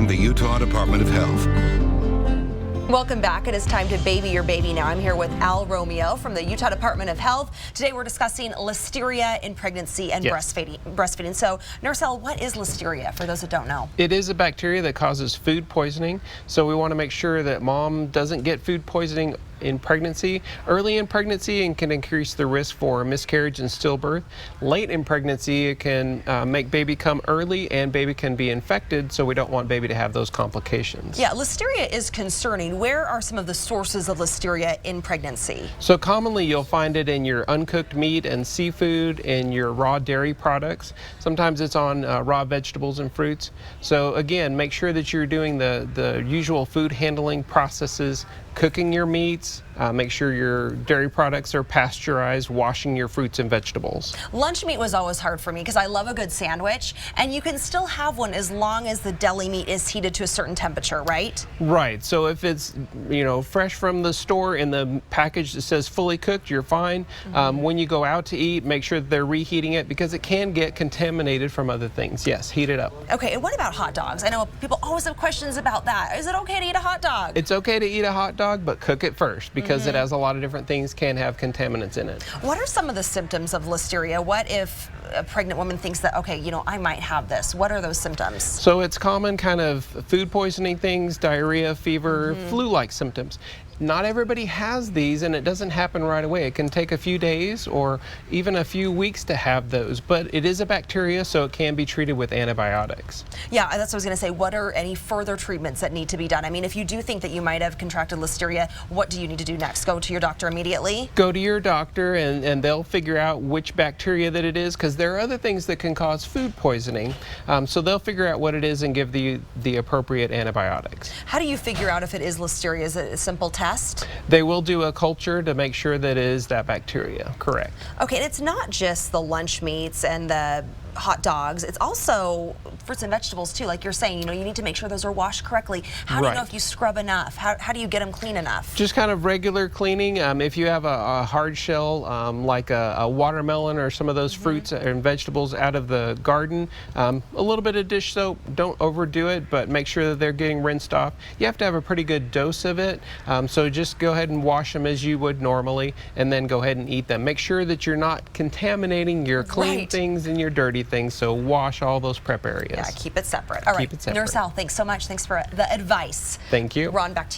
and the Utah Department of Health. Welcome back. It is time to baby your baby now. I'm here with Al Romeo from the Utah Department of Health. Today we're discussing Listeria in pregnancy and breastfeeding. So, Nurse Al, what is Listeria for those that don't know? It is a bacteria that causes food poisoning. So we want to make sure that mom doesn't get food poisoning in pregnancy, early in pregnancy, and can increase the risk for miscarriage and stillbirth. Late in pregnancy, it can make baby come early and baby can be infected, so we don't want baby to have those complications. Yeah, Listeria is concerning. Where are some of the sources of Listeria in pregnancy? So commonly you'll find it in your uncooked meat and seafood, in your raw dairy products. Sometimes it's on raw vegetables and fruits. So again, make sure that you're doing the usual food handling processes, cooking your meats, make sure your dairy products are pasteurized, washing your fruits and vegetables. Lunch meat was always hard for me because I love a good sandwich, and you can still have one as long as the deli meat is heated to a certain temperature, right? Right. So if it's, you know, fresh from the store in the package that says fully cooked, you're fine. When you go out to eat, make sure that they're reheating it because it can get contaminated from other things. Yes, heat it up. Okay, and what about hot dogs? I know people always have questions about that. Is it okay to eat a hot dog? It's okay to eat a hot dog, but cook it first because it has a lot of different things, can have contaminants in it. What are some of the symptoms of Listeria? What if a pregnant woman thinks that, okay, you know, I might have this? What are those symptoms? So it's common kind of food poisoning things, diarrhea, fever, flu-like symptoms. Not everybody has these, and it doesn't happen right away. It can take a few days or even a few weeks to have those, but it is a bacteria, so it can be treated with antibiotics. Yeah, that's what I was going to say. What are any further treatments that need to be done? I mean, if you do think that you might have contracted Listeria, what do you need to do next? Go to your doctor immediately? Go to your doctor, and they'll figure out which bacteria that it is, because there are other things that can cause food poisoning. So they'll figure out what it is and give the appropriate antibiotics. How do you figure out if it is Listeria? Is it a simple test? They will do a culture to make sure that it is that bacteria, correct. Okay, and it's not just the lunch meats and the hot dogs, it's also fruits and vegetables too. Like you're saying, you know, you need to make sure those are washed correctly. How do you know if you scrub enough? How do you get them clean enough? Just kind of regular cleaning. If you have a hard shell, like a watermelon or some of those fruits and vegetables out of the garden, a little bit of dish soap, don't overdo it, but make sure that they're getting rinsed off. You have to have a pretty good dose of it, so just go ahead and wash them as you would normally, and then go ahead and eat them. Make sure that you're not contaminating your clean things and your dirty things, so wash all those prep areas. Yeah, keep it separate. All right, keep it separate. Nurse Al, thanks so much. Thanks for the advice. Thank you. Ron, back to you.